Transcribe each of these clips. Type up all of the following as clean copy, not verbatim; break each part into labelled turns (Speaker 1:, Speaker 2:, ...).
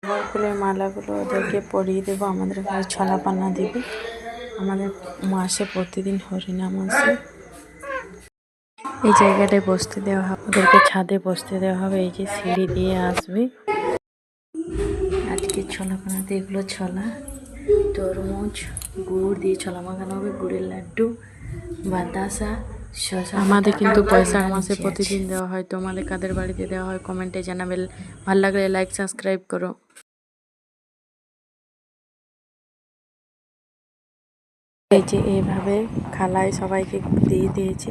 Speaker 1: ফুলের মালাগুলো ওদেরকে পরিয়ে দেবো। আমাদের ঘরে ছলা পান্না দিবে। আমাদের মাসে প্রতিদিন হরিনাম আসে। এই জায়গাটায় বসতে দেওয়া হবে, ওদেরকে ছাদে বসতে দেওয়া হবে। এই যে সিঁড়ি দিয়ে আসবে। আজকে ছলা পান্নাতে এগুলো ছলা, তরমুজ, গুড় দিয়ে ছলা মাখানো হবে, গুড়ের লাড্ডু, বাতাসা, শসা। আমাদের কিন্তু বৈশাখ মাসে প্রতিদিন দেওয়া হয়। তোমাদের কাদের বাড়িতে দেওয়া হয় কমেন্টে জানাবে। ভালো লাগলে লাইক সাবস্ক্রাইব করো। এই যে এইভাবে খালায় সবাইকে দিয়ে দিয়েছে।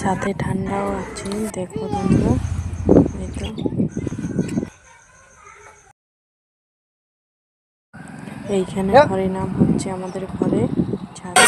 Speaker 1: সাথে ঠান্ডাও আছে, দেখো তোমরা। এই তো এইখানে হরিনাম হচ্ছে আমাদের ঘরে ছাদে।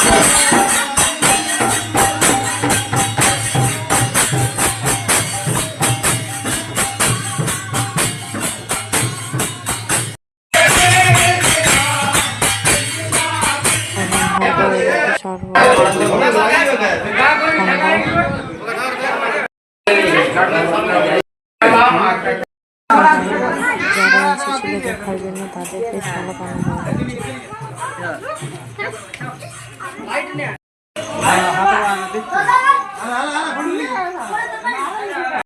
Speaker 1: যারা এসেছিল দেখার জন্য তাদেরকে ছলা বানানো হচ্ছে।